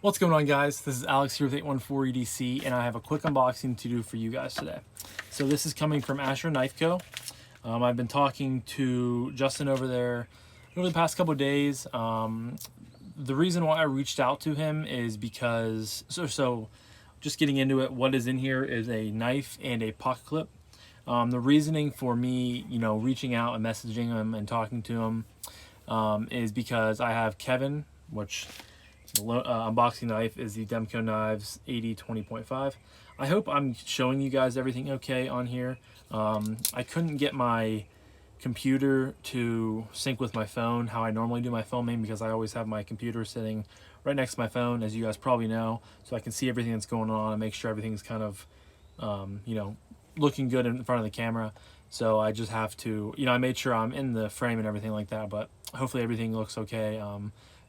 What's going on, guys? This is Alex here with 814EDC, and I have a quick unboxing to do for you guys today. So this is coming from Asher Knife Co. I've been talking to Justin over there over the past couple of days. The reason why I reached out to him is because, so just getting into it, what is in here is a knife and a pocket clip. The reasoning for me, reaching out and messaging him and talking to him is because I have Kevin, which the unboxing knife is the Demco Knives 80-20.5. I hope I'm showing you guys everything okay on here. I couldn't get my computer to sync with my phone how I normally do my filming, because I always have my computer sitting right next to my phone, as you guys probably know, so I can see everything that's going on and make sure everything's kind of looking good in front of the camera. So I just have to, I made sure I'm in the frame and everything like that, but hopefully everything looks okay.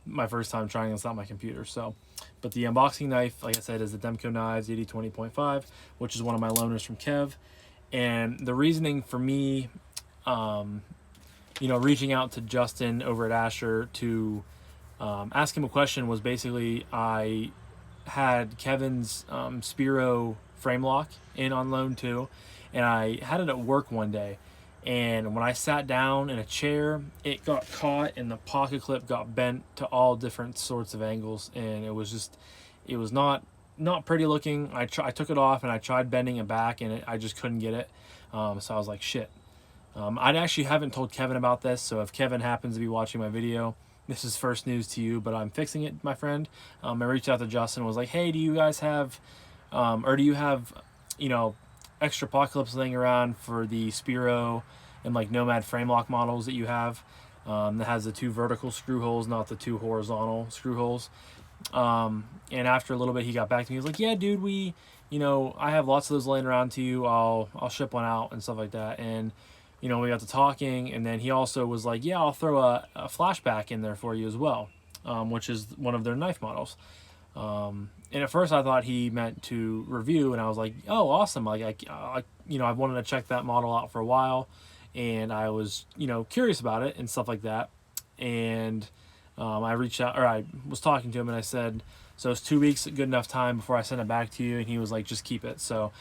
My first time trying this out on my computer. So, but the unboxing knife, like I said, is the Demco Knives 80-20.5, which is one of my loaners from Kev. And the reasoning for me, reaching out to Justin over at Asher to ask him a question was basically, I had Kevin's Spiro frame lock in on loan too, and I had it at work one day, and when I sat down in a chair, it got caught and the pocket clip got bent to all different sorts of angles, and it was not pretty looking. I took it off and I tried bending it back, and I just couldn't get it. So I was like, shit. I actually haven't told Kevin about this, so if Kevin happens to be watching my video, this is first news to you, but I'm fixing it, my friend. I reached out to Justin and was like, hey, do you guys have, extra pocket clips laying around for the Spiro and like Nomad frame lock models that you have, that has the two vertical screw holes, not the two horizontal screw holes. And after a little bit, he got back to me. He was like, yeah, dude, I have lots of those laying around to you. I'll ship one out and stuff like that. And, we got to talking, and then he also was like, yeah, I'll throw a Flashback in there for you as well, which is one of their knife models. And at first I thought he meant to review, and I was like, oh, awesome. Like, I've wanted to check that model out for a while, and I was, curious about it and stuff like that. And I reached out, or I was talking to him, and I said, so it's 2 weeks, good enough time before I send it back to you? And he was like, just keep it. So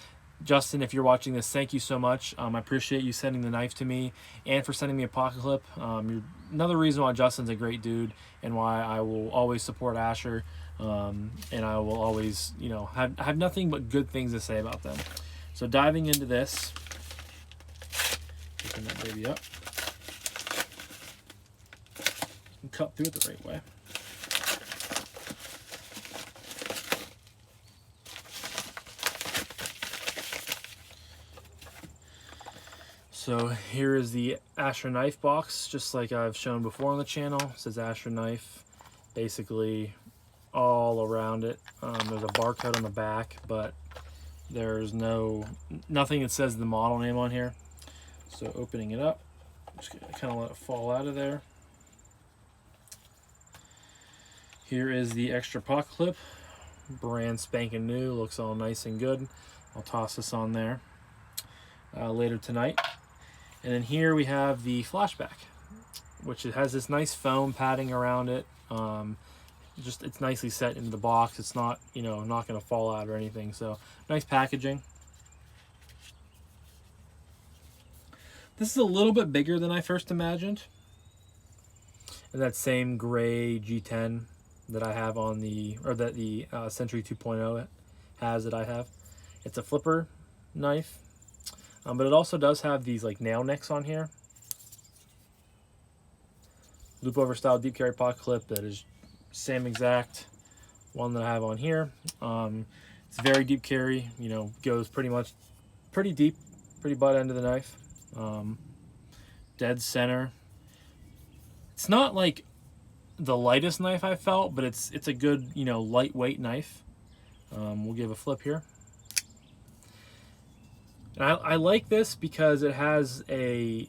Justin, if you're watching this, thank you so much. I appreciate you sending the knife to me and for sending me a pocket clip. You're another reason why Justin's a great dude and why I will always support Asher. And I will always, have nothing but good things to say about them. So diving into this, picking that baby up, and cut through it the right way. So here is the Asher knife box, just like I've shown before on the channel. It says Asher knife, basically all around it. There's a barcode on the back, but there's nothing that says the model name on here. So opening it up, just gonna kind of let it fall out of there. Here is the extra pocket clip, brand spanking new, looks all nice and good. I'll toss this on there later tonight. And then here we have the Flashback, which it has this nice foam padding around it. It's nicely set into the box. It's not, not going to fall out or anything. So nice packaging. This is a little bit bigger than I first imagined. And that same gray G10 that I have on that the Century 2.0 has that I have. It's a flipper knife. But it also does have these like nail necks on here. Loop over style deep carry pocket clip that is same exact one that I have on here. It's very deep carry, goes pretty deep, pretty butt end of the knife. Dead center. It's not like the lightest knife I felt, but it's a good, lightweight knife. We'll give a flip here. And I like this because it has a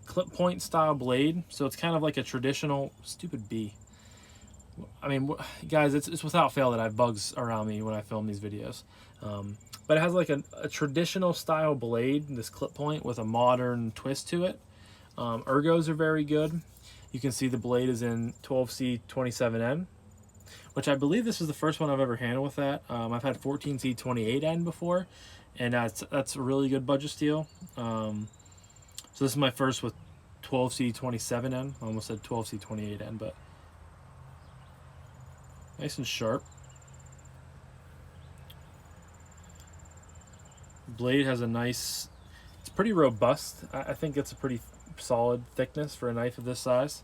clip point style blade, so it's kind of like a traditional, stupid bee. I mean, guys, it's without fail that I have bugs around me when I film these videos. But it has like a traditional style blade, this clip point with a modern twist to it. Ergos are very good. You can see the blade is in 12C 27M, which I believe this is the first one I've ever handled with that. I've had 14C28N before, and that's a really good budget steel. So this is my first with 12C27N. I almost said 12C28N, but nice and sharp. Blade has a nice, it's pretty robust. I think it's a pretty solid thickness for a knife of this size.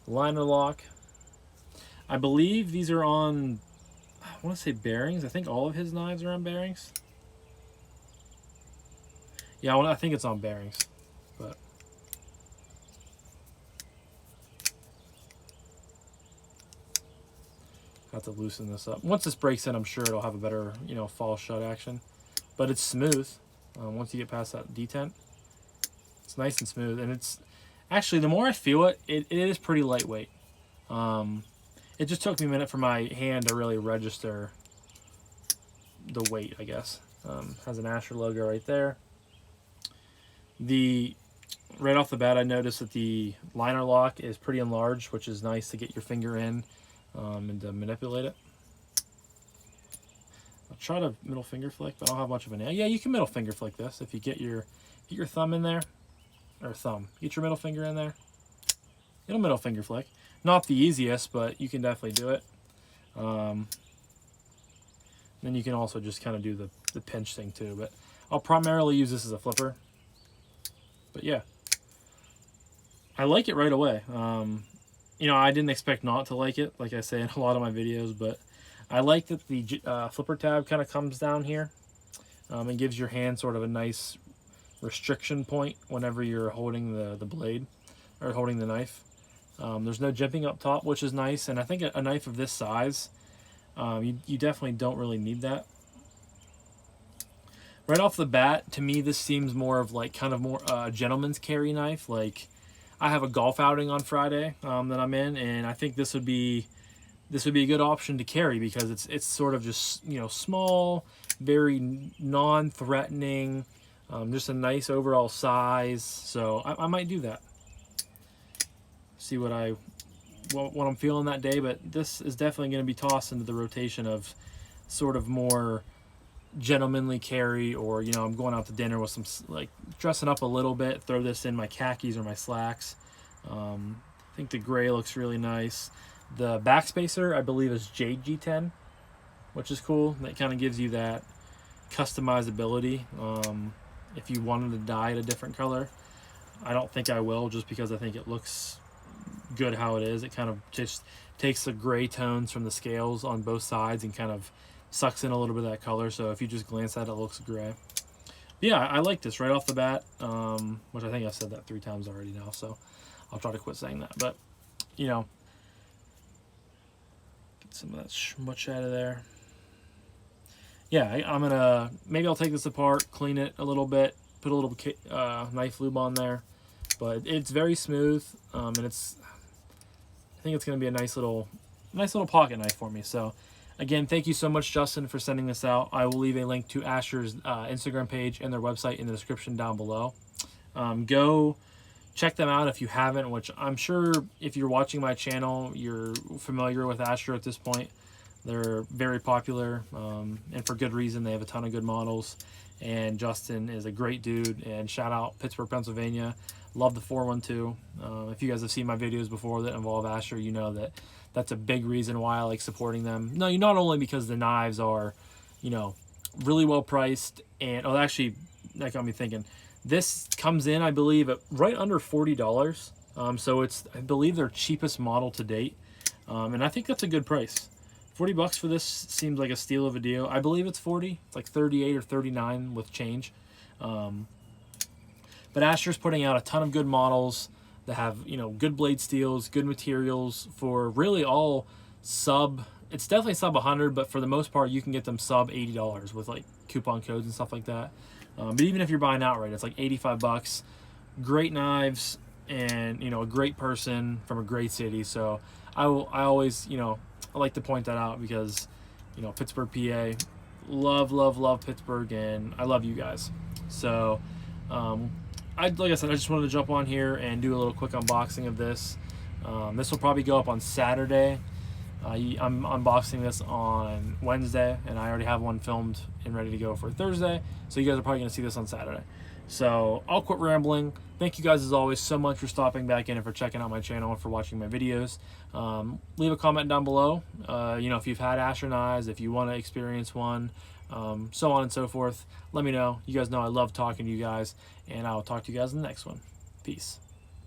Liner lock. I believe these are on, I want to say bearings. I think all of his knives are on bearings. Yeah, I think it's on bearings, but have to loosen this up. Once this breaks in, I'm sure it'll have a better, you know, fall shut action. But it's smooth. Once you get past that detent, it's nice and smooth. And it's actually, the more I feel it, it is pretty lightweight. It just took me a minute for my hand to really register the weight, I guess. Has an Asher logo right there. Right off the bat, I noticed that the liner lock is pretty enlarged, which is nice to get your finger in and to manipulate it. I'll try to middle finger flick, but I don't have much of a nail. Yeah, you can middle finger flick this if you get your thumb in there, or get your middle finger in there. It'll middle finger flick. Not the easiest, but you can definitely do it. Then you can also just kind of do the pinch thing too, but I'll primarily use this as a flipper. But yeah, I like it right away. You know, I didn't expect not to like it, like I say in a lot of my videos, but I like that the flipper tab kind of comes down here and gives your hand sort of a nice restriction point whenever you're holding the blade or holding the knife. There's no jimping up top, which is nice, and I think a knife of this size, you definitely don't really need that. Right off the bat, to me, this seems more of like kind of more a gentleman's carry knife. Like, I have a golf outing on Friday that I'm in, and I think this would be a good option to carry because it's sort of just, you know, small, very non-threatening, just a nice overall size. So I might do that. See what I'm feeling that day, but this is definitely going to be tossed into the rotation of sort of more gentlemanly carry, or, you know, I'm going out to dinner with some, like, dressing up a little bit, throw this in my khakis or my slacks. I think the gray looks really nice. The backspacer, I believe, is JG10, which is cool. That kind of gives you that customizability if you wanted to dye it a different color. I don't think I will, just because I think it looks good how it is. It kind of just takes the gray tones from the scales on both sides and kind of sucks in a little bit of that color. So if you just glance at it, it looks gray. But yeah, I like this right off the bat, which I think I've said that 3 times already now, so I'll try to quit saying that. But, you know, get some of that schmutz out of there. Yeah, I'm gonna, maybe I'll take this apart, clean it a little bit, put a little knife lube on there. But it's very smooth, and I think it's gonna be a nice little pocket knife for me. So again, thank you so much, Justin, for sending this out. I will leave a link to Asher's Instagram page and their website in the description down below. Go check them out if you haven't, which I'm sure if you're watching my channel, you're familiar with Asher at this point. They're very popular, and for good reason. They have a ton of good models, and Justin is a great dude, and shout out Pittsburgh, Pennsylvania. Love the 412. If you guys have seen my videos before that involve Asher, you know that that's a big reason why I like supporting them. No, not only because the knives are, you know, really well priced, and oh, actually, that got me thinking. This comes in, I believe, at right under $40. So it's, I believe, their cheapest model to date, and I think that's a good price. $40 for this seems like a steal of a deal. I believe it's 40. It's like 38 or 39 with change. But Asher's putting out a ton of good models that have, you know, good blade steels, good materials for really all sub. It's definitely sub 100, but for the most part, you can get them sub $80 with like coupon codes and stuff like that. But even if you're buying outright, it's like $85. Great knives, and, you know, a great person from a great city. So I always, you know, I like to point that out because, you know, Pittsburgh, PA, love Pittsburgh, and I love you guys. So, like I said, I just wanted to jump on here and do a little quick unboxing of this. This will probably go up on Saturday. I'm unboxing this on Wednesday, and I already have one filmed and ready to go for Thursday, so you guys are probably going to see this on Saturday. So I'll quit rambling. Thank you guys as always so much for stopping back in and for checking out my channel and for watching my videos. Leave a comment down below, you know, if you've had Asher Eyes, if you want to experience one, so on and so forth. Let me know. You guys know I love talking to you guys, and I'll talk to you guys in the next one. Peace.